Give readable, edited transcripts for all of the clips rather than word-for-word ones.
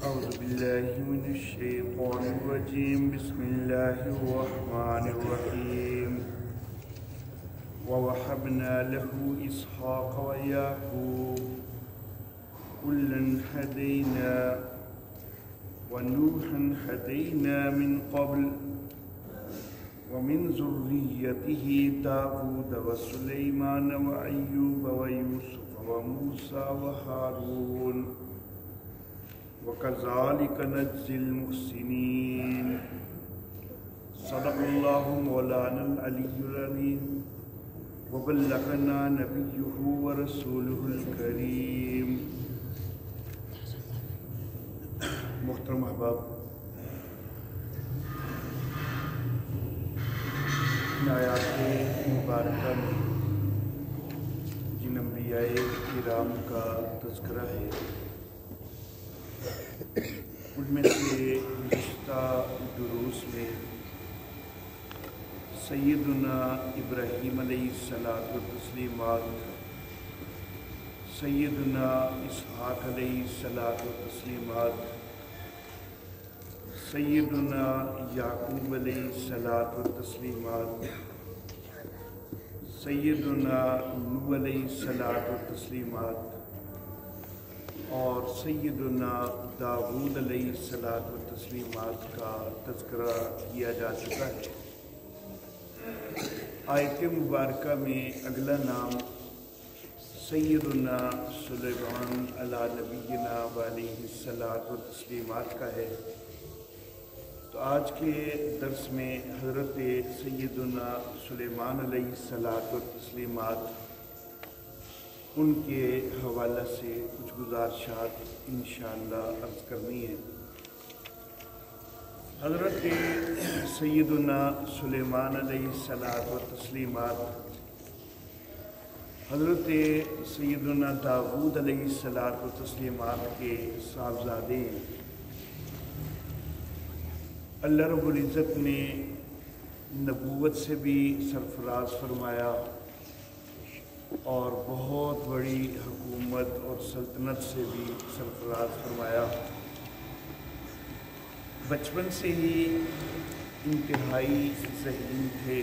أعوذ بالله من الشيطان الرجيم بسم الله الرحمن الرحيم ووهبنا له إسحاق ويعقوب كلا هدينا ونوحا هدينا من قبل ومن ذريته داود وسليمان وأيوب ويوسف وموسى وهارون وكذلك نجزي المحسنين صدق الله مولانا العلي العظيم وبلغنا نبيه ورسوله الكريم. محترم احباب، ان آیات مبارکہ میں جن انبیاء کرام کا تذکرہ ہے، ان میں سے گزشتہ دروس میں سیدنا ابراہیم علیہ الصلاۃ والتسلیمات، سیدنا اسحاق علیہ الصلاۃ والتسلیمات، سیدنا یعقوب علیہ الصلاۃ والتسلیمات، سیدنا نوح علیہ الصلاۃ والتسلیمات اور سیدنا داود علیہ الصلاۃ والتسلیمات کا تذکرہ کیا جا چکا ہے۔ آیت مبارکہ میں اگلا نام سیدنا سلیمان علی نبینا علیہ الصلاۃ والتسلیمات کا ہے۔ تو آج کے درس میں حضرت سیدنا سلیمان علیہ الصلاۃ والتسلیمات ان کے حوالہ سے کچھ گزارشات انشاءاللہ عرض کرنی ہے۔ حضرت سیدنا سلیمان علیہ الصلاۃ والتسلیمات حضرت سیدنا داود علیہ الصلاۃ والتسلیمات کے صاحبزادے ہیں۔ اللہ رب العزت نے نبوت سے بھی سرفراز فرمایا اور بہت بڑی حکومت اور سلطنت سے بھی سرفراز فرمایا۔ بچپن سے ہی انتہائی ذہین تھے۔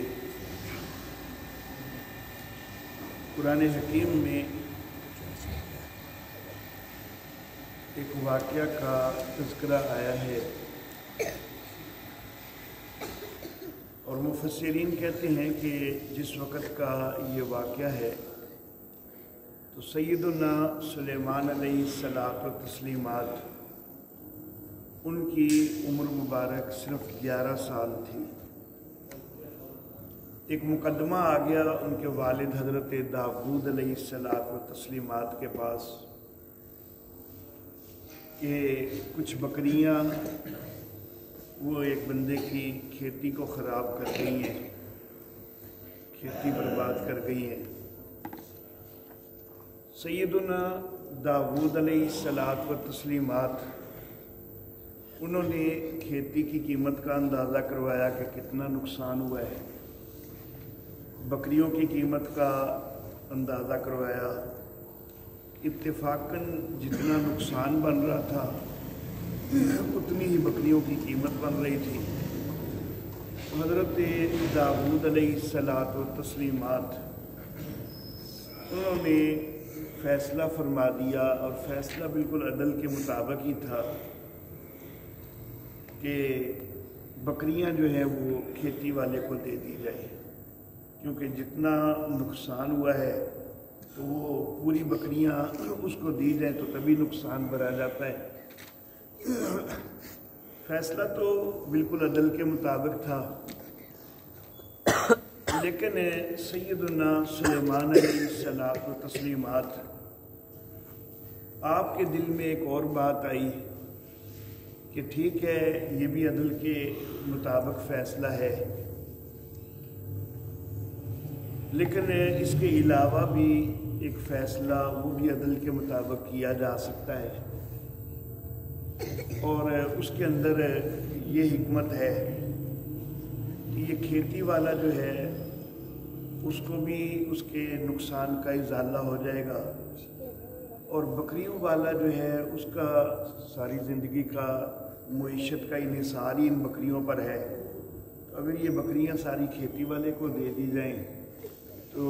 قرآن حکیم میں ایک واقعہ کا تذکرہ آیا ہے اور مفسرین کہتے ہیں کہ جس وقت کا یہ واقعہ ہے تو سیدنا سلیمان علیہ الصلاۃ والتسلیمات ان کی عمر مبارک صرف 11 سال تھی۔ ایک مقدمہ آ گیا ان کے والد حضرت داود علیہ الصلاۃ والتسلیمات کے پاس کہ کچھ بکریاں وہ ایک بندے کی کھیتی کو خراب کر گئی ہیں، کھیتی برباد کر گئی ہیں۔ سیدنا داود علیہ الصلاۃ والتسلیمات انہوں نے کھیتی کی قیمت کا اندازہ کروایا کہ کتنا نقصان ہوا ہے، بکریوں کی قیمت کا اندازہ کروایا۔ اتفاقاً جتنا نقصان بن رہا تھا اتنی ہی بکریوں کی قیمت بن رہی تھی۔ حضرت داود علیہ الصلاۃ والتسلیمات انہوں نے فیصلہ فرما دیا، اور فیصلہ بالکل عدل کے مطابق ہی تھا کہ بکریاں جو ہیں وہ کھیتی والے کو دے دی جائے، کیونکہ جتنا نقصان ہوا ہے تو وہ پوری بکریاں اس کو دی جائیں تو تبھی نقصان بھرا جاتا ہے۔ فیصلہ تو بالکل عدل کے مطابق تھا، لیکن سیدنا سلیمان علیہ الصلاۃ والتسلیمات آپ کے دل میں ایک اور بات آئی کہ ٹھیک ہے یہ بھی عدل کے مطابق فیصلہ ہے، لیکن اس کے علاوہ بھی ایک فیصلہ وہ بھی عدل کے مطابق کیا جا سکتا ہے، اور اس کے اندر یہ حکمت ہے کہ یہ کھیتی والا جو ہے اس کو بھی اس کے نقصان کا ازالہ ہو جائے گا، اور بکریوں والا جو ہے اس کا ساری زندگی کا معیشت کا انحصار ہی ان بکریوں پر ہے. اگر یہ بکریاں ساری کھیتی والے کو دے دی جائیں تو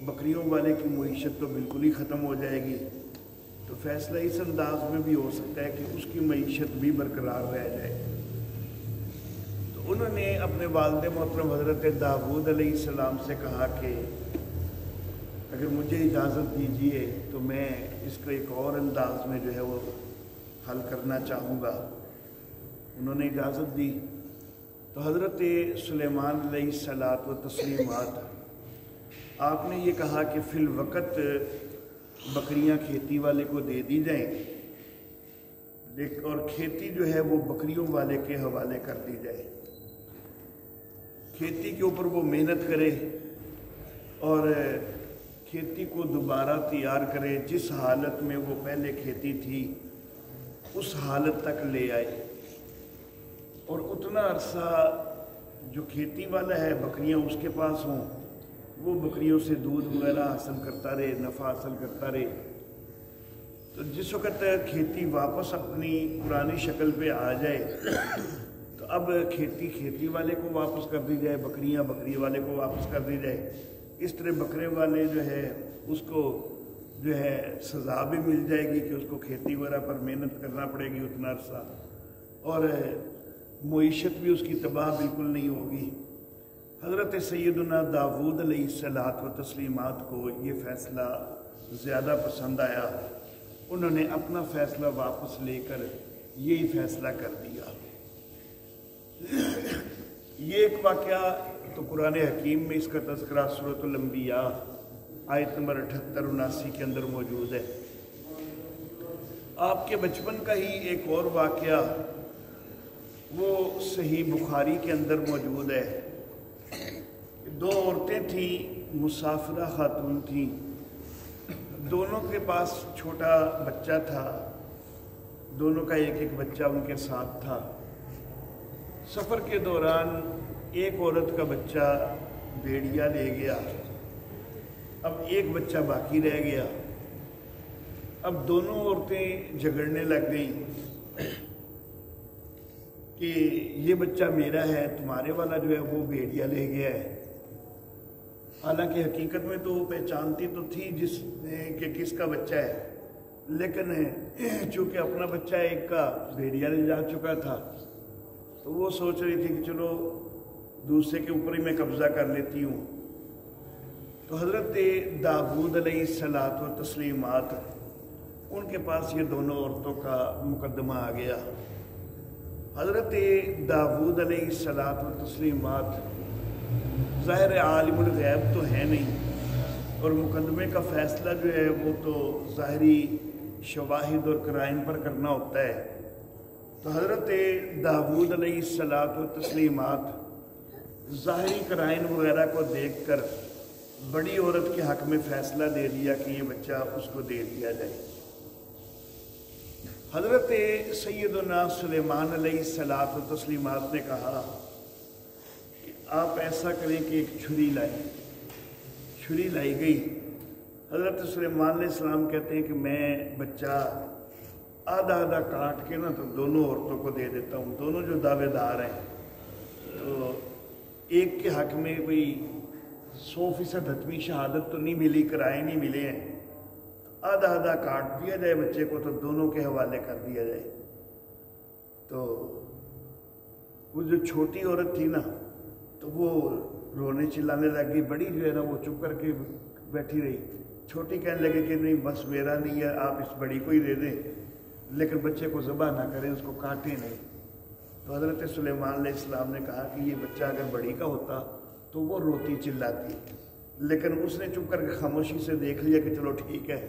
بکریوں والے کی معیشت تو بالکل ہی ختم ہو جائے گی. تو فیصلہ اس انداز میں بھی ہو سکتا ہے کہ اس کی معیشت بھی برقرار رہ جائے. تو انہوں نے اپنے والد محترم حضرت داؤد علیہ السلام سے کہا کہ اگر مجھے اجازت دیجیے تو میں اس کو ایک اور انداز میں جو ہے وہ حل کرنا چاہوں گا. انہوں نے اجازت دی. تو حضرت سلیمان علیہ الصلاۃ و تسلیمات آپ نے یہ کہا کہ فی الوقت بکریاں کھیتی والے کو دے دی جائیں اور کھیتی جو ہے وہ بکریوں والے کے حوالے کر دی جائے. کھیتی کے اوپر وہ محنت کرے اور کھیتی کو دوبارہ تیار کرے، جس حالت میں وہ پہلے کھیتی تھی اس حالت تک لے آئے. اور اتنا عرصہ جو کھیتی والا ہے بکریاں اس کے پاس ہوں، وہ بکریوں سے دودھ وغیرہ حاصل کرتا رہے، نفع حاصل کرتا رہے. تو جس وقت کھیتی واپس اپنی پرانی شکل پہ آ جائے تو اب کھیتی والے کو واپس کر دی جائے، بکریاں بکری والے کو واپس کر دی جائے. اس طرح بکرے والے جو ہے اس کو جو ہے سزا بھی مل جائے گی کہ اس کو کھیتی وغیرہ پر محنت کرنا پڑے گی اتنا عرصہ، اور معیشت بھی اس کی تباہ بالکل نہیں ہوگی. حضرت سیدنا داؤد علیہ الصلاۃ و تسلیمات کو یہ فیصلہ زیادہ پسند آیا. انہوں نے اپنا فیصلہ واپس لے کر یہی فیصلہ کر دیا. یہ ایک واقعہ تو قرآن حکیم میں اس کا تذکرہ سورۃ الانبیاء آیت نمبر 78-79 کے اندر موجود ہے. آپ کے بچپن کا ہی ایک اور واقعہ وہ صحیح بخاری کے اندر موجود ہے. دو عورتیں تھیں، مسافرہ خاتون تھیں، دونوں کے پاس چھوٹا بچہ تھا، دونوں کا ایک ایک بچہ ان کے ساتھ تھا. سفر کے دوران ایک عورت کا بچہ بھیڑیا لے گیا، اب ایک بچہ باقی رہ گیا. اب دونوں عورتیں جھگڑنے لگ گئیں کہ یہ بچہ میرا ہے، تمہارے والا جو ہے وہ بھیڑیا لے گیا ہے. حالانکہ حقیقت میں تو وہ پہچانتی تو تھی جس کہ کس کا بچہ ہے، لیکن چونکہ اپنا بچہ ایک کا بھیڑیا لے جا چکا تھا تو وہ سوچ رہی تھی کہ چلو دوسرے کے اوپر ہی میں قبضہ کر لیتی ہوں. تو حضرت داؤد علیہ الصلاۃ و تسلیمات ان کے پاس یہ دونوں عورتوں کا مقدمہ آ گیا. حضرت داؤد علیہ الصلاۃ و تسلیمات ظاہر عالم الغیب تو ہے نہیں، اور مقدمے کا فیصلہ جو ہے وہ تو ظاہری شواہد اور قرائن پر کرنا ہوتا ہے. تو حضرت داؤد علیہ الصلاۃ و تسلیمات ظاہری قرائن وغیرہ کو دیکھ کر بڑی عورت کے حق میں فیصلہ دے دیا کہ یہ بچہ اس کو دے دیا جائے. حضرت سیدنا سلیمان علیہ الصلاۃ و تسلیمات نے کہا کہ آپ ایسا کریں کہ ایک چھری لائیں. چھری لائی گئی. حضرت سلیمان علیہ السلام کہتے ہیں کہ میں بچہ آدھا آدھا کاٹ کے نا تو دونوں عورتوں کو دے دیتا ہوں. دونوں جو دعوے دار ہیں تو ایک کے حق میں کوئی 100% حتمی شہادت تو نہیں ملی، کرائے نہیں ملے ہیں، آدھا آدھا کاٹ دیا جائے بچے کو تو دونوں کے حوالے کر دیا جائے. تو وہ جو چھوٹی عورت تھی نا تو وہ رونے چلانے لگ گئی. بڑی جو ہے نا وہ چپ کر کے بیٹھی رہی. چھوٹی کہنے لگے کہ نہیں بس میرا نہیں ہے، آپ اس بڑی کو ہی دے دیں، لیکن بچے کو ذبح نہ کریں، اس کو کاٹیں نہیں. تو حضرت سلیمان علیہ السلام نے کہا کہ یہ بچہ اگر بڑی کا ہوتا تو وہ روتی چلاتی، لیکن اس نے چپ کر کے خاموشی سے دیکھ لیا کہ چلو ٹھیک ہے،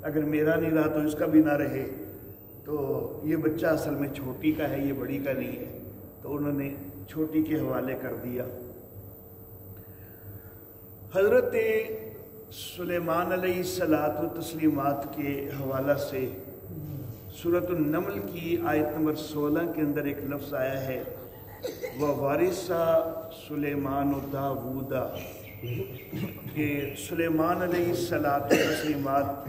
اگر میرا نہیں رہا تو اس کا بھی نہ رہے. تو یہ بچہ اصل میں چھوٹی کا ہے، یہ بڑی کا نہیں ہے. تو انہوں نے چھوٹی کے حوالے کر دیا. حضرت سلیمان علیہ الصلاۃ و تسلیمات کے حوالہ سے سورۃ النمل کی آیت نمبر 16 کے اندر ایک لفظ آیا ہے وَوَارِثَ سُلَيْمَانُ دَاوُودَ، کہ سلیمان علیہ الصلاۃ و تسلیمات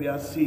82,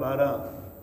12,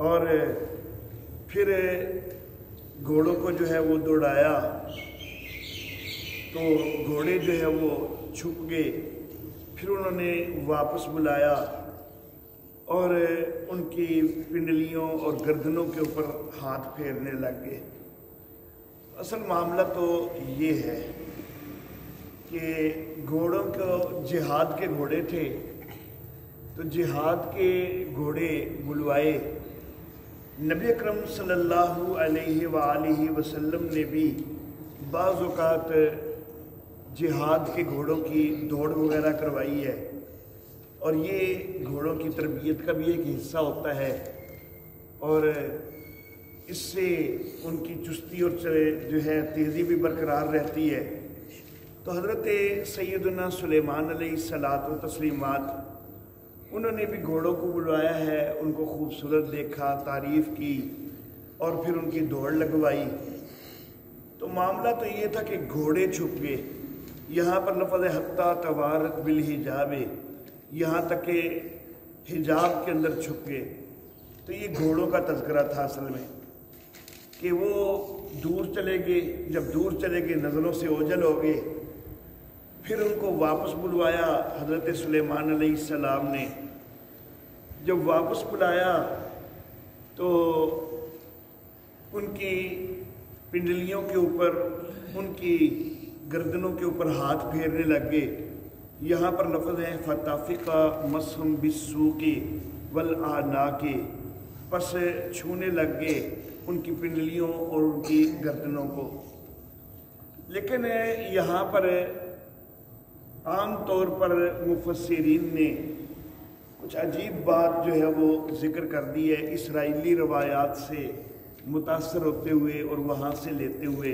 اور پھر گھوڑوں کو جو ہے وہ دوڑایا تو گھوڑے جو ہے وہ چھپ گئے، پھر انہوں نے واپس بلایا اور ان کی پنڈلیوں اور گردنوں کے اوپر ہاتھ پھیرنے لگ گئے۔ اصل معاملہ تو یہ ہے کہ گھوڑوں کو جہاد کے گھوڑے تھے، تو جہاد کے گھوڑے بلوائے۔ نبی اکرم صلی اللہ علیہ وآلہ وسلم نے بھی بعض اوقات جہاد کے گھوڑوں کی دوڑ وغیرہ کروائی ہے، اور یہ گھوڑوں کی تربیت کا بھی ایک حصہ ہوتا ہے، اور اس سے ان کی چستی اور جو ہے تیزی بھی برقرار رہتی ہے۔ تو حضرت سیدنا سلیمان علیہ الصلاۃ والتسلیمات انہوں نے بھی گھوڑوں کو بلوایا ہے، ان کو خوبصورت دیکھا، تعریف کی اور پھر ان کی دوڑ لگوائی۔ تو معاملہ تو یہ تھا کہ گھوڑے چھپ گئے، یہاں پر لفظ حتیٰ توارت بالحجاب، یہاں تک کہ حجاب کے اندر چھپ گئے۔ تو یہ گھوڑوں کا تذکرہ تھا اصل میں، کہ وہ دور چلے گئے، جب دور چلے گئے نظروں سے اوجھل ہو گئے، پھر ان کو واپس بلوایا حضرت سلیمان علیہ السلام نے۔ جب واپس بلایا تو ان کی پنڈلیوں کے اوپر، ان کی گردنوں کے اوپر ہاتھ پھیرنے لگ گئے۔ یہاں پر لفظ ہے فتافقا مسحم بالسوق والاعناق، پس چھونے لگ گئے ان کی پنڈلیوں اور ان کی گردنوں کو۔ لیکن یہاں پر عام طور پر مفسرین نے کچھ عجیب بات جو ہے وہ ذکر کر دی ہے، اسرائیلی روایات سے متاثر ہوتے ہوئے اور وہاں سے لیتے ہوئے۔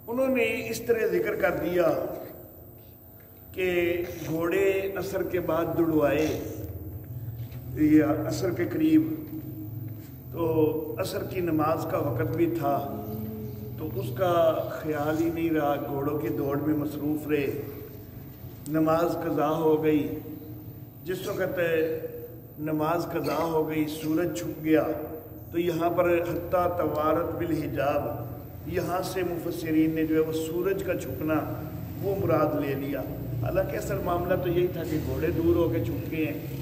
انہوں نے اس طرح ذکر کر دیا کہ گھوڑے عصر کے بعد دوڑوائے، یا عصر کے قریب، تو عصر کی نماز کا وقت بھی تھا، تو اس کا خیال ہی نہیں رہا، گھوڑوں کی دوڑ میں مصروف رہے، نماز قضا ہو گئی۔ جس وقت نماز قضا ہو گئی، سورج چھپ گیا، تو یہاں پر حتیٰ توارت بالحجاب، یہاں سے مفسرین نے جو ہے وہ سورج کا چھپنا وہ مراد لے لیا۔ حالانکہ اصل معاملہ تو یہی تھا کہ گھوڑے دور ہو کے چھپ گئے ہیں،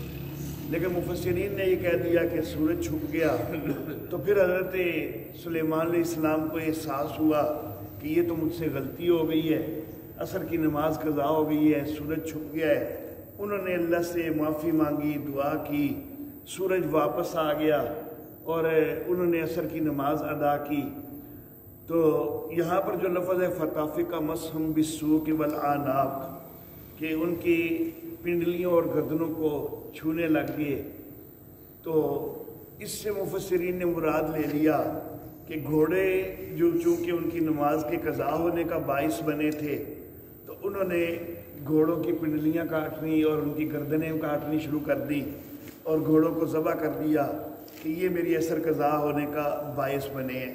لیکن مفسرین نے یہ کہہ دیا کہ سورج چھپ گیا۔ تو پھر حضرت سلیمان علیہ السلام کو احساس ہوا کہ یہ تو مجھ سے غلطی ہو گئی ہے، عصر کی نماز قضا ہو گئی ہے، سورج چھپ گیا ہے۔ انہوں نے اللہ سے معافی مانگی، دعا کی، سورج واپس آ گیا اور انہوں نے عصر کی نماز ادا کی۔ تو یہاں پر جو لفظ ہے فتافقا مسحم بالسوق والاعناق، کہ ان کی پنڈلیوں اور گردنوں کو چھونے لگ گئے، تو اس سے مفسرین نے مراد لے لیا کہ گھوڑے جو چونکہ ان کی نماز کے قضا ہونے کا باعث بنے تھے، تو انہوں نے گھوڑوں کی پنڈلیاں کاٹنی اور ان کی گردنیں کاٹنی شروع کر دی اور گھوڑوں کو ذبح کر دیا کہ یہ میری عصر قضا ہونے کا باعث بنے ہیں۔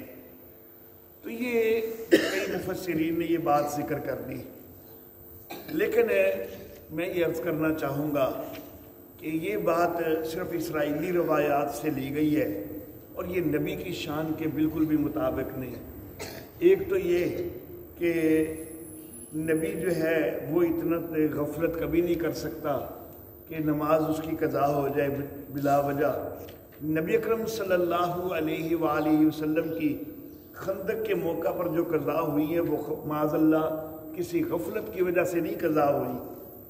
تو یہ کئی مفسرین نے یہ بات ذکر کر دی، لیکن میں یہ عرض کرنا چاہوں گا کہ یہ بات صرف اسرائیلی روایات سے لی گئی ہے اور یہ نبی کی شان کے بالکل بھی مطابق نہیں۔ ایک تو یہ کہ نبی جو ہے وہ اتنا غفلت کبھی نہیں کر سکتا کہ نماز اس کی قضا ہو جائے بلا وجہ۔ نبی اکرم صلی اللہ علیہ وآلہ وسلم کی خندق کے موقع پر جو قضا ہوئی ہے وہ معاذ اللہ کسی غفلت کی وجہ سے نہیں قضا ہوئی،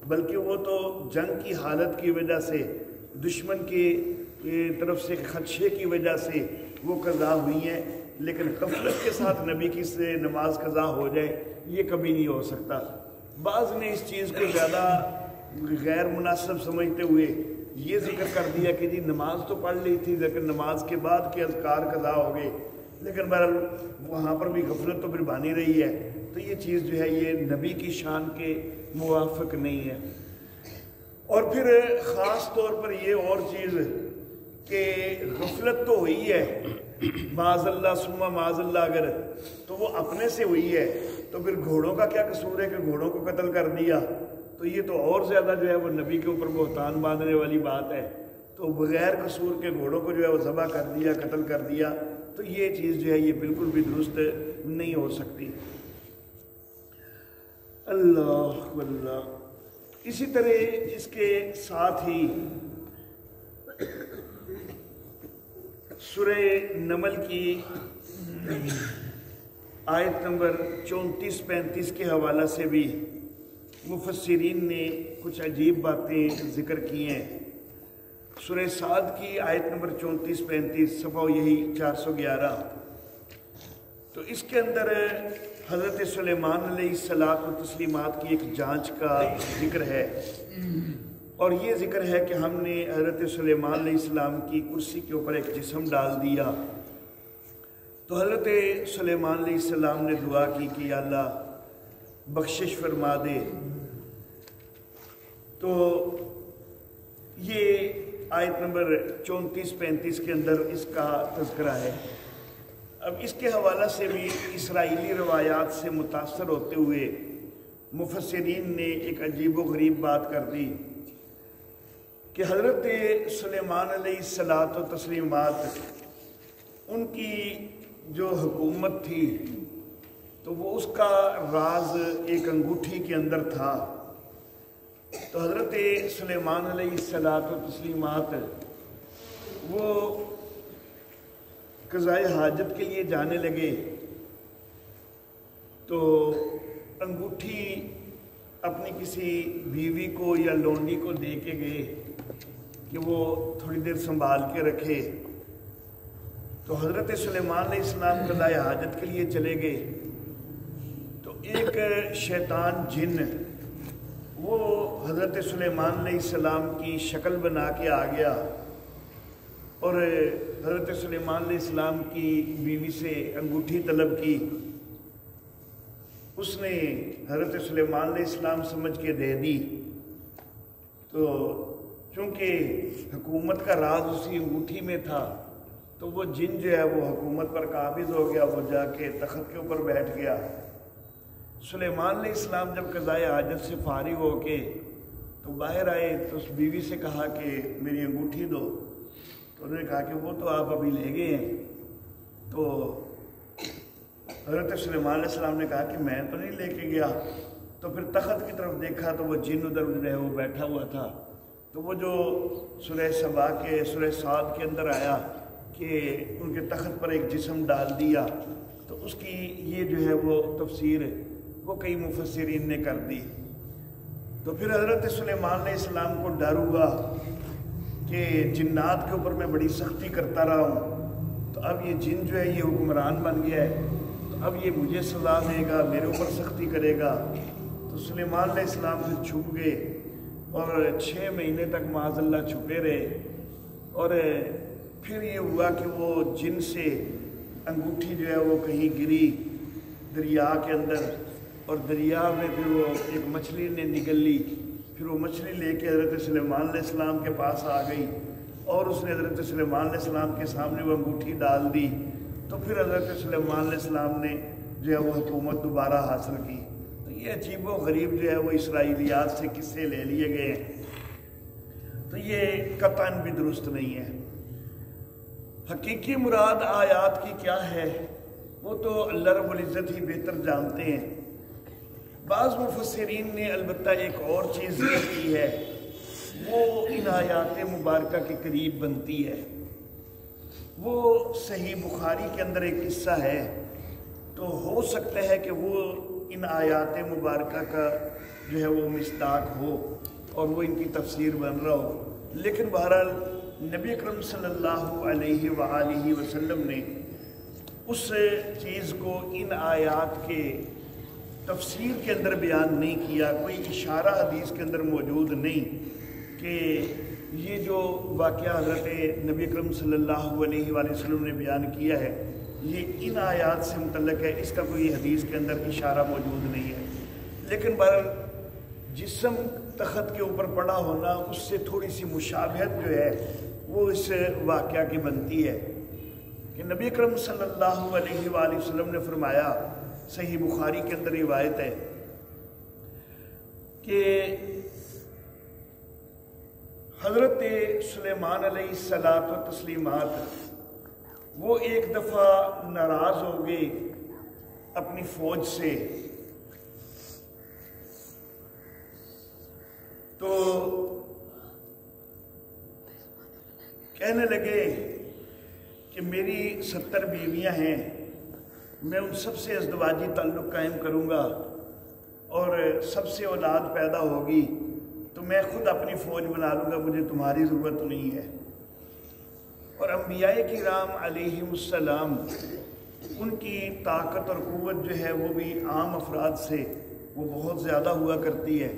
بلکہ وہ تو جنگ کی حالت کی وجہ سے، دشمن کی طرف سے خدشے کی وجہ سے وہ قضا ہوئی ہیں۔ لیکن غفلت کے ساتھ نبی کی سے نماز قضا ہو جائے یہ کبھی نہیں ہو سکتا۔ بعض نے اس چیز کو زیادہ غیر مناسب سمجھتے ہوئے یہ ذکر کر دیا کہ جی نماز تو پڑھ لی تھی لیکن نماز کے بعد کے اذکار قضا ہو گئے، لیکن بہرحال وہاں پر بھی غفلت تو پھر بانی رہی ہے۔ تو یہ چیز جو ہے یہ نبی کی شان کے موافق نہیں ہے۔ اور پھر خاص طور پر یہ اور چیز کہ غفلت تو ہوئی ہے معاذ اللہ ثم معاذ اللہ، اگر تو وہ اپنے سے ہوئی ہے، تو پھر گھوڑوں کا کیا قصور ہے کہ گھوڑوں کو قتل کر دیا؟ تو یہ تو اور زیادہ جو ہے وہ نبی کے اوپر بہتان باندھنے والی بات ہے۔ تو بغیر قصور کے گھوڑوں کو جو ہے وہ ذبح کر دیا، قتل کر دیا، تو یہ چیز جو ہے یہ بالکل بھی درست نہیں ہو سکتی۔ اللہ اللہ۔ اسی طرح اس کے ساتھ ہی سورہ نمل کی آیت نمبر 34-35 کے حوالہ سے بھی مفسرین نے کچھ عجیب باتیں ذکر کی ہیں۔ سورہ صاد کی آیت نمبر 34-35 صفحہ یہی 411، تو اس کے اندر حضرت سلیمان علیہ الصلاۃ والتسلیمات کی ایک جانچ کا ذکر ہے، اور یہ ذکر ہے کہ ہم نے حضرت سلیمان علیہ السلام کی کرسی کے اوپر ایک جسم ڈال دیا، تو حضرت سلیمان علیہ السلام نے دعا کی کہ یا اللہ بخشش فرما دے۔ تو یہ آیت نمبر 34-35 کے اندر اس کا تذکرہ ہے۔ اب اس کے حوالہ سے بھی اسرائیلی روایات سے متاثر ہوتے ہوئے مفسرین نے ایک عجیب و غریب بات کر دی کہ حضرت سلیمان علیہ الصلاۃ والتسلیمات ان کی جو حکومت تھی تو وہ اس کا راز ایک انگوٹھی کے اندر تھا۔ تو حضرت سلیمان علیہ الصلاۃ والتسلیمات وہ قضائے حاجت کے لیے جانے لگے، تو انگوٹھی اپنی کسی بیوی کو یا لونڈی کو دے کے گئے کہ وہ تھوڑی دیر سنبھال کے رکھے۔ تو حضرت سلیمان علیہ السلام قضائے حاجت کے لیے چلے گئے، تو ایک شیطان جن وہ حضرت سلیمان علیہ السلام کی شکل بنا کے آ گیا اور حضرت سلیمان علیہ السلام کی بیوی سے انگوٹھی طلب کی۔ اس نے حضرت سلیمان علیہ السلام سمجھ کے دے دی، تو چونکہ حکومت کا راز اسی انگوٹھی میں تھا تو وہ جن جو ہے وہ حکومت پر قابض ہو گیا، وہ جا کے تخت کے اوپر بیٹھ گیا۔ سلیمان علیہ السلام جب قضائے حاجت سے فارغ ہو کے تو باہر آئے تو اس بیوی سے کہا کہ میری انگوٹھی دو، تو انہوں نے کہا کہ وہ تو آپ ابھی لے گئے ہیں۔ تو حضرت سلیمان علیہ السلام نے کہا کہ میں تو نہیں لے کے گیا۔ تو پھر تخت کی طرف دیکھا تو وہ جن ادھر جو ہے وہ بیٹھا ہوا تھا، تو وہ جو سورہ سبا کے سورہ صاد کے اندر آیا کہ ان کے تخت پر ایک جسم ڈال دیا، تو اس کی یہ جو ہے وہ تفسیر وہ کئی مفسرین نے کر دی۔ تو پھر حضرت سلیمان علیہ السلام کو ڈر ہوا کہ جنات کے اوپر میں بڑی سختی کرتا رہا ہوں، تو اب یہ جن جو ہے یہ حکمران بن گیا ہے، تو اب یہ مجھے سزا دے گا، میرے اوپر سختی کرے گا۔ تو سلیمان علیہ السلام سے چھپ گئے اور 6 مہینے تک معاذ اللہ چھپے رہے، اور پھر یہ ہوا کہ وہ جن سے انگوٹھی جو ہے وہ کہیں گری دریا کے اندر، اور دریا میں پھر وہ ایک مچھلی نے نگل لی، پھر وہ مچھلی لے کے حضرت سلیمان علیہ السلام کے پاس آ گئی، اور اس نے حضرت سلیمان علیہ السلام کے سامنے وہ انگوٹھی ڈال دی۔ تو پھر حضرت سلیمان علیہ السلام نے جو ہے وہ حکومت دوبارہ حاصل کی۔ تو یہ عجیب و غریب جو ہے وہ اسرائیلیات سے قصے لے لیے گئے ہیں، تو یہ قطعاً بھی درست نہیں ہے۔ حقیقی مراد آیات کی کیا ہے وہ تو اللہ رب العزت ہی بہتر جانتے ہیں۔ بعض مفسرین نے البتہ ایک اور چیز ذکر کی ہے، وہ ان آیات مبارکہ کے قریب بنتی ہے۔ وہ صحیح بخاری کے اندر ایک قصہ ہے، تو ہو سکتا ہے کہ وہ ان آیات مبارکہ کا جو ہے وہ مصداق ہو اور وہ ان کی تفسیر بن رہا ہو، لیکن بہرحال نبی اکرم صلی اللہ علیہ وآلہ وسلم نے اس چیز کو ان آیات کے تفسیر کے اندر بیان نہیں کیا، کوئی اشارہ حدیث کے اندر موجود نہیں کہ یہ جو واقعہ حضرت نبی اکرم صلی اللہ علیہ وآلہ وسلم نے بیان کیا ہے یہ ان آیات سے متعلق ہے، اس کا کوئی حدیث کے اندر اشارہ موجود نہیں ہے۔ لیکن بہرحال جسم تخت کے اوپر پڑا ہونا اس سے تھوڑی سی مشابہت جو ہے وہ اس واقعہ کی بنتی ہے کہ نبی اکرم صلی اللہ علیہ وآلہ وسلم نے فرمایا، صحیح بخاری کے اندر روایت ہے کہ حضرت سلیمان علیہ الصلاۃ و تسلیمات وہ ایک دفعہ ناراض ہو گئے اپنی فوج سے، تو کہنے لگے کہ میری 70 بیویاں ہیں، میں ان سب سے ازدواجی تعلق قائم کروں گا اور سب سے اولاد پیدا ہوگی تو میں خود اپنی فوج بنا لوں گا، مجھے تمہاری ضرورت نہیں ہے۔ اور انبیاء کرام علیہم السلام ان کی طاقت اور قوت جو ہے وہ بھی عام افراد سے وہ بہت زیادہ ہوا کرتی ہے،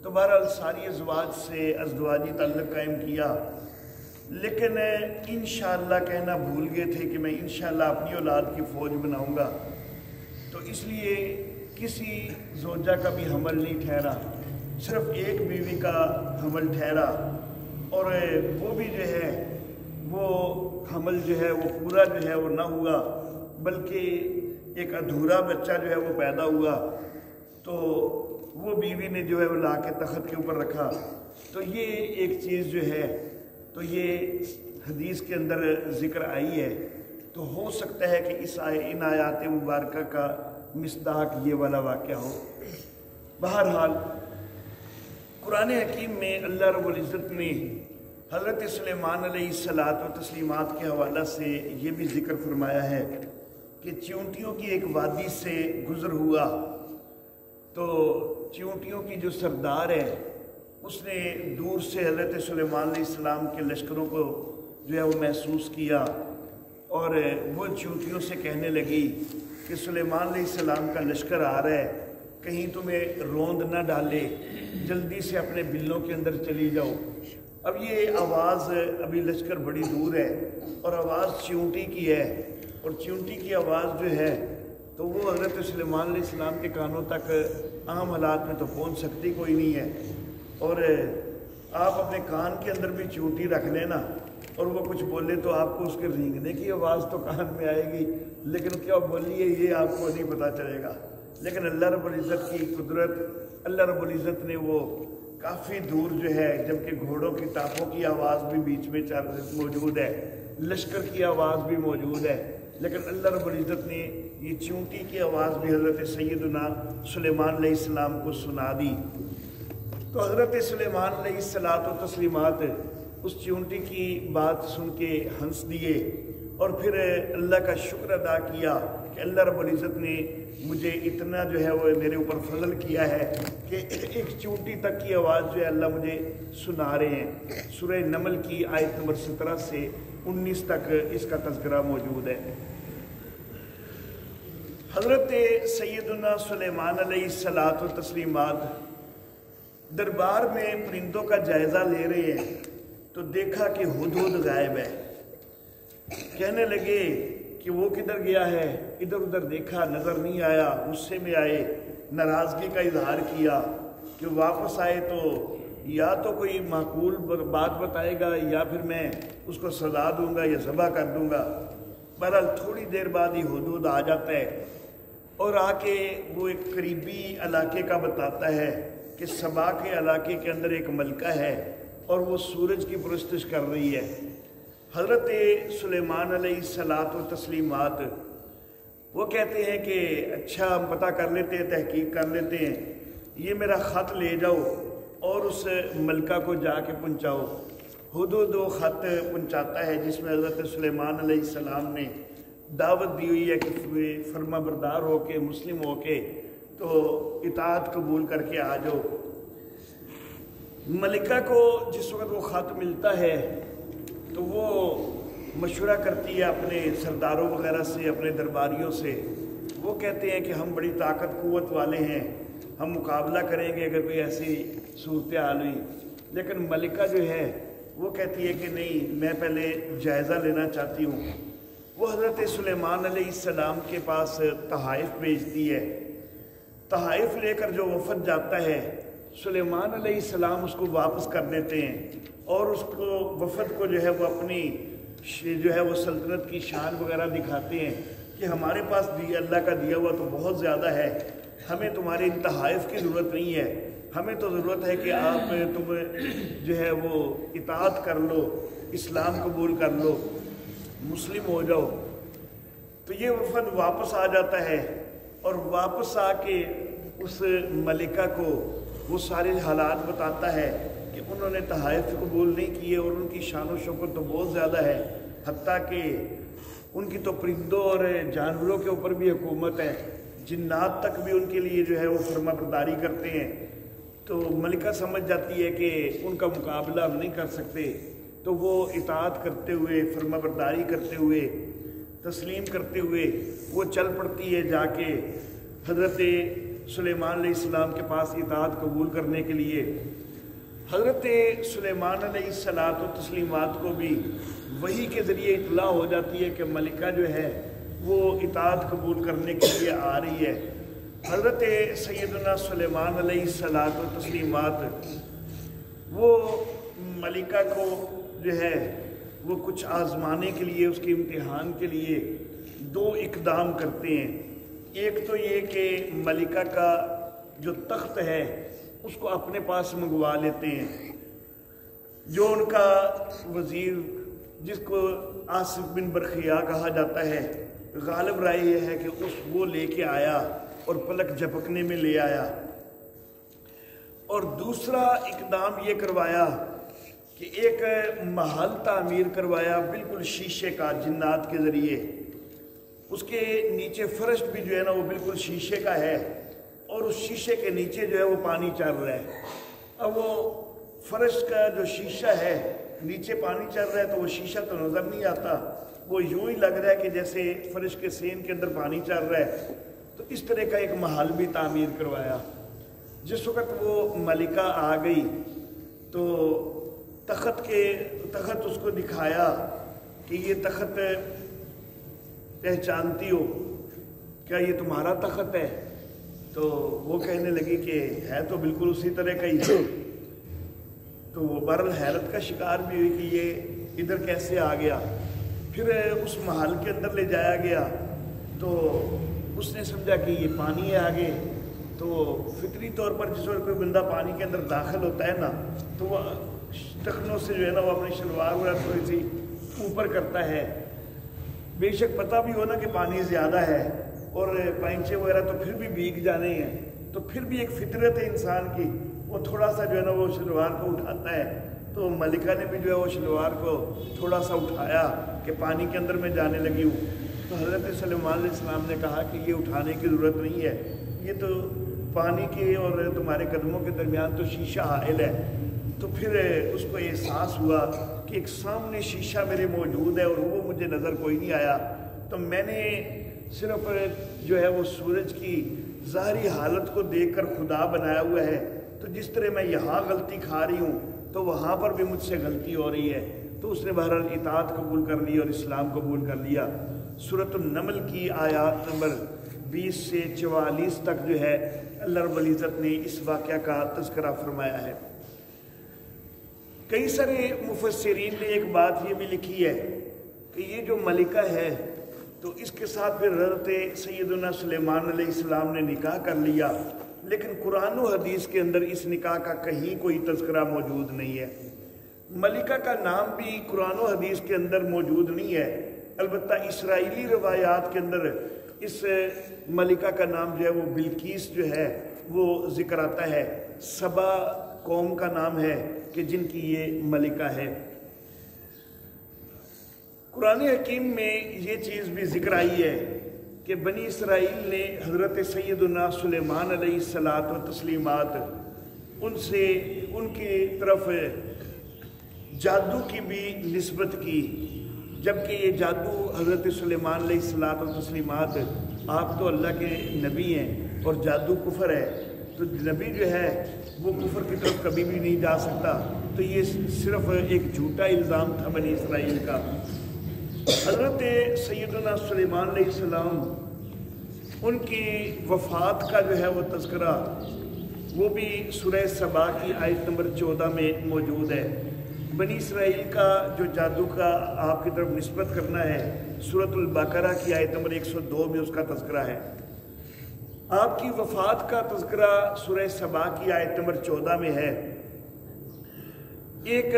تو بہرحال ساری ازواج سے ازدواجی تعلق قائم کیا، لیکن انشاءاللہ کہنا بھول گئے تھے کہ میں انشاءاللہ اپنی اولاد کی فوج بناؤں گا، تو اس لیے کسی زوجہ کا بھی حمل نہیں ٹھہرا، صرف ایک بیوی کا حمل ٹھہرا، اور وہ بھی جو ہے وہ حمل جو ہے وہ پورا جو ہے وہ نہ ہوا، بلکہ ایک ادھورا بچہ جو ہے وہ پیدا ہوا، تو وہ بیوی نے جو ہے وہ لا کے تخت کے اوپر رکھا۔ تو یہ ایک چیز جو ہے تو یہ حدیث کے اندر ذکر آئی ہے، تو ہو سکتا ہے کہ ان آیات مبارکہ کا مصداق یہ والا واقعہ ہو۔ بہرحال قرآن حکیم میں اللہ رب العزت نے حضرت سلیمان علیہ الصلاۃ و تسلیمات کے حوالہ سے یہ بھی ذکر فرمایا ہے کہ چیونٹیوں کی ایک وادی سے گزر ہوا، تو چیونٹیوں کی جو سردار ہے اس نے دور سے حضرت سلیمان علیہ السلام کے لشکروں کو جو ہے وہ محسوس کیا، اور وہ چیونٹیوں سے کہنے لگی کہ سلیمان علیہ السلام کا لشکر آ رہا ہے، کہیں تمہیں روند نہ ڈالے، جلدی سے اپنے بلوں کے اندر چلی جاؤ۔ اب یہ آواز ابھی لشکر بڑی دور ہے اور آواز چیونٹی کی ہے، اور چیونٹی کی آواز جو ہے تو وہ حضرت سلیمان علیہ السلام کے کانوں تک عام حالات میں تو پہنچ سکتی کوئی نہیں ہے، اور آپ اپنے کان کے اندر بھی چیونٹی رکھ لینا اور وہ کچھ بولے تو آپ کو اس کے رینگنے کی آواز تو کان میں آئے گی، لیکن کیا بولی ہے یہ آپ کو نہیں پتہ چلے گا۔ لیکن اللہ رب العزت کی قدرت، اللہ رب العزت نے وہ کافی دور جو ہے، جبکہ گھوڑوں کی ٹاپوں کی آواز بھی بیچ میں موجود ہے، لشکر کی آواز بھی موجود ہے، لیکن اللہ رب العزت نے یہ چیونٹی کی آواز بھی حضرت سیدنا سلیمان علیہ السلام کو سنا دی۔ تو حضرت سلیمان علیہ الصلاۃ و تسلیمات اس چیونٹی کی بات سن کے ہنس دیے، اور پھر اللہ کا شکر ادا کیا کہ اللہ رب العزت نے مجھے اتنا جو ہے وہ میرے اوپر فضل کیا ہے کہ ایک چیونٹی تک کی آواز جو ہے اللہ مجھے سنا رہے ہیں۔ سورہ نمل کی آیت نمبر 17 سے 19 تک اس کا تذکرہ موجود ہے۔ حضرت سیدنا سلیمان علیہ الصلاۃ و تسلیمات دربار میں پرندوں کا جائزہ لے رہے ہیں، تو دیکھا کہ ہدہد غائب ہے، کہنے لگے کہ وہ کدھر گیا ہے، ادھر ادھر دیکھا نظر نہیں آیا، غصے میں آئے، ناراضگی کا اظہار کیا کہ واپس آئے تو یا تو کوئی معقول بات بتائے گا یا پھر میں اس کو سزا دوں گا یا ذبح کر دوں گا۔ بہرحال تھوڑی دیر بعد ہی ہدہد آ جاتا ہے، اور آ کے وہ ایک قریبی علاقے کا بتاتا ہے کہ سبا کے علاقے کے اندر ایک ملکہ ہے اور وہ سورج کی پرستش کر رہی ہے۔ حضرت سلیمان علیہ الصلاۃ و تسلیمات وہ کہتے ہیں کہ اچھا ہم پتہ کر لیتے ہیں، تحقیق کر لیتے ہیں، یہ میرا خط لے جاؤ اور اس ملکہ کو جا کے پہنچاؤ۔ ہدہد وہ خط پہنچاتا ہے جس میں حضرت سلیمان علیہ السلام نے دعوت دی ہوئی ہے کہ فرما بردار ہو کے، مسلم ہو کے تو اطاعت قبول کر کے آ جاؤ۔ ملکہ کو جس وقت وہ خط ملتا ہے تو وہ مشورہ کرتی ہے اپنے سرداروں وغیرہ سے، اپنے درباریوں سے، وہ کہتے ہیں کہ ہم بڑی طاقت قوت والے ہیں، ہم مقابلہ کریں گے اگر کوئی ایسی صورتحال ہوئی، لیکن ملکہ جو ہے وہ کہتی ہے کہ نہیں، میں پہلے جائزہ لینا چاہتی ہوں۔ وہ حضرت سلیمان علیہ السلام کے پاس تحائف بھیجتی ہے، تحائف لے کر جو وفد جاتا ہے سلیمان علیہ السلام اس کو واپس کر دیتے ہیں، اور اس کو وفد کو جو ہے وہ اپنی جو ہے وہ سلطنت کی شان وغیرہ دکھاتے ہیں کہ ہمارے پاس اللہ کا دیا ہوا تو بہت زیادہ ہے، ہمیں تمہارے ان تحائف کی ضرورت نہیں ہے، ہمیں تو ضرورت ہے کہ آپ تم جو ہے وہ اطاعت کر لو، اسلام قبول کر لو، مسلم ہو جاؤ۔ تو یہ وفد واپس آ جاتا ہے اور واپس آ کے اس ملکہ کو وہ سارے حالات بتاتا ہے کہ انہوں نے تحائف قبول نہیں کیے اور ان کی شان و شوکت تو بہت زیادہ ہے، حتیٰ کہ ان کی تو پرندوں اور جانوروں کے اوپر بھی حکومت ہے، جنات تک بھی ان کے لیے جو ہے وہ فرما برداری کرتے ہیں۔ تو ملکہ سمجھ جاتی ہے کہ ان کا مقابلہ ہم نہیں کر سکتے، تو وہ اطاعت کرتے ہوئے، فرما برداری کرتے ہوئے، تسلیم کرتے ہوئے وہ چل پڑتی ہے جا کے حضرت سلیمان علیہ السلام کے پاس اطاعت قبول کرنے کے لیے۔ حضرت سلیمان علیہ الصلاۃ و تسلیمات کو بھی وحی کے ذریعے اطلاع ہو جاتی ہے کہ ملکہ جو ہے وہ اطاعت قبول کرنے کے لیے آ رہی ہے۔ حضرت سیدنا سلیمان علیہ الصلاۃ و تسلیمات وہ ملکہ کو جو ہے وہ کچھ آزمانے کے لیے، اس کے امتحان کے لیے دو اقدام کرتے ہیں۔ ایک تو یہ کہ ملکہ کا جو تخت ہے اس کو اپنے پاس منگوا لیتے ہیں۔ جو ان کا وزیر، جس کو آصف بن برخیا کہا جاتا ہے، غالب رائے یہ ہے کہ وہ لے کے آیا اور پلک جھپکنے میں لے آیا۔ اور دوسرا اقدام یہ کروایا کہ ایک محل تعمیر کروایا بالکل شیشے کا، جنات کے ذریعے۔ اس کے نیچے فرش بھی جو ہے نا وہ بالکل شیشے کا ہے، اور اس شیشے کے نیچے جو ہے وہ پانی چل رہا ہے۔ اب وہ فرش کا جو شیشہ ہے، نیچے پانی چل رہا ہے تو وہ شیشہ تو نظر نہیں آتا، وہ یوں ہی لگ رہا ہے کہ جیسے فرش کے سین کے اندر پانی چل رہا ہے۔ تو اس طرح کا ایک محل بھی تعمیر کروایا۔ جس وقت وہ ملکہ آ گئی تو تخت اس کو دکھایا کہ یہ تخت پہچانتی ہو کیا، یہ تمہارا تخت ہے؟ تو وہ کہنے لگی کہ ہے تو بالکل اسی طرح کا ہی ہے۔ تو وہ بہرحال حیرت کا شکار بھی ہوئی کہ یہ ادھر کیسے آ گیا۔ پھر اس محل کے اندر لے جایا گیا تو اس نے سمجھا کہ یہ پانی ہے آگے۔ تو فطری طور پر جس وقت کوئی بندہ پانی کے اندر داخل ہوتا ہے نا تو وہ ٹخنوں سے جو ہے نا وہ اپنی شلوار وغیرہ تھوڑی سی اوپر کرتا ہے، بے شک پتہ بھی ہو نا کہ پانی زیادہ ہے اور پائنچے وغیرہ تو پھر بھی بھیگ جانے ہیں، تو پھر بھی ایک فطرت ہے انسان کی، وہ تھوڑا سا جو ہے نا وہ شلوار کو اٹھاتا ہے۔ تو ملکہ نے بھی جو ہے وہ شلوار کو تھوڑا سا اٹھایا کہ پانی کے اندر میں جانے لگی ہوں۔ تو حضرت سلیمان علیہ السلام نے کہا کہ یہ اٹھانے کی ضرورت نہیں ہے، یہ تو پانی کے اور تمہارے قدموں کے درمیان تو شیشہ حائل ہے۔ تو پھر اس کو احساس ہوا کہ ایک سامنے شیشہ میرے موجود ہے اور وہ مجھے نظر کوئی نہیں آیا، تو میں نے صرف جو ہے وہ سورج کی ظاہری حالت کو دیکھ کر خدا بنایا ہوا ہے، تو جس طرح میں یہاں غلطی کھا رہی ہوں تو وہاں پر بھی مجھ سے غلطی ہو رہی ہے۔ تو اس نے بہرحال اطاعت قبول کر لی اور اسلام قبول کر لیا۔ سورۃ النمل کی آیات نمبر 20 سے 44 تک جو ہے اللہ رب العزت نے اس واقعہ کا تذکرہ فرمایا ہے۔ کئی سارے مفسرین نے ایک بات یہ بھی لکھی ہے کہ یہ جو ملکہ ہے تو اس کے ساتھ پھر حضرت سیدنا سلیمان علیہ السلام نے نکاح کر لیا، لیکن قرآن و حدیث کے اندر اس نکاح کا کہیں کوئی تذکرہ موجود نہیں ہے۔ ملکہ کا نام بھی قرآن و حدیث کے اندر موجود نہیں ہے، البتہ اسرائیلی روایات کے اندر اس ملکہ کا نام جو ہے وہ بلقیس جو ہے وہ ذکر آتا ہے۔ سبا قوم کا نام ہے کہ جن کی یہ ملکہ ہے۔ قرآن حکیم میں یہ چیز بھی ذکر آئی ہے کہ بنی اسرائیل نے حضرت سیدنا سلیمان علیہ الصلاۃ و تسلیمات ان کی طرف جادو کی بھی نسبت کی، جبکہ یہ جادو حضرت سلیمان علیہ الصلاۃ و تسلیمات آپ تو اللہ کے نبی ہیں اور جادو کفر ہے، تو نبی جو ہے وہ کفر کی طرف کبھی بھی نہیں جا سکتا، تو یہ صرف ایک جھوٹا الزام تھا بنی اسرائیل کا۔ حضرت سیدنا سلیمان علیہ السلام ان کی وفات کا جو ہے وہ تذکرہ وہ بھی سورہ سبا کی آیت نمبر 14 میں موجود ہے۔ بنی اسرائیل کا جو جادو کا آپ کی طرف نسبت کرنا ہے، سورۃ البقرہ کی آیت نمبر 102 میں اس کا تذکرہ ہے۔ آپ کی وفات کا تذکرہ سورہ سبا کی آیت نمبر 14 میں ہے۔ ایک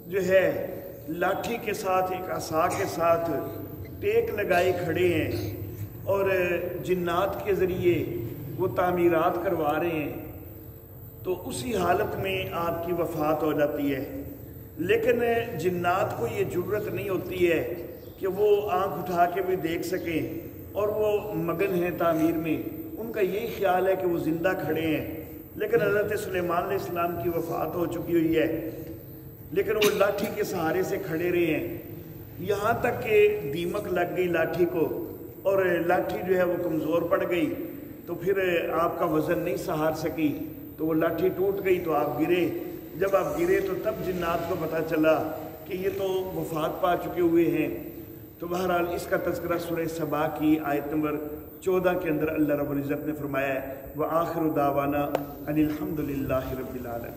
جو ہے لاٹھی کے ساتھ، ایک عصا کے ساتھ ٹیک لگائے کھڑے ہیں اور جنات کے ذریعے وہ تعمیرات کروا رہے ہیں، تو اسی حالت میں آپ کی وفات ہو جاتی ہے۔ لیکن جنات کو یہ جرت نہیں ہوتی ہے کہ وہ آنکھ اٹھا کے بھی دیکھ سکیں، اور وہ مگن ہیں تعمیر میں، ان کا یہی خیال ہے کہ وہ زندہ کھڑے ہیں۔ لیکن حضرت سلیمان علیہ السلام کی وفات ہو چکی ہوئی ہے، لیکن وہ لاٹھی کے سہارے سے کھڑے رہے ہیں، یہاں تک کہ دیمک لگ گئی لاٹھی کو، اور لاٹھی جو ہے وہ کمزور پڑ گئی، تو پھر آپ کا وزن نہیں سہار سکی، تو وہ لاٹھی ٹوٹ گئی تو آپ گرے۔ جب آپ گرے تو تب جنات کو پتہ چلا کہ یہ تو وفات پا چکے ہوئے ہیں۔ تو بہرحال اس کا تذکرہ سورہ سبا کی آیت نمبر 14 کے اندر اللہ رب العزت نے فرمایا ہے، وَآخِرُ دَعْوَانَا أَنِ الْحَمْدُ لِلَّهِ رَبِّ الْعَالَمِينَ۔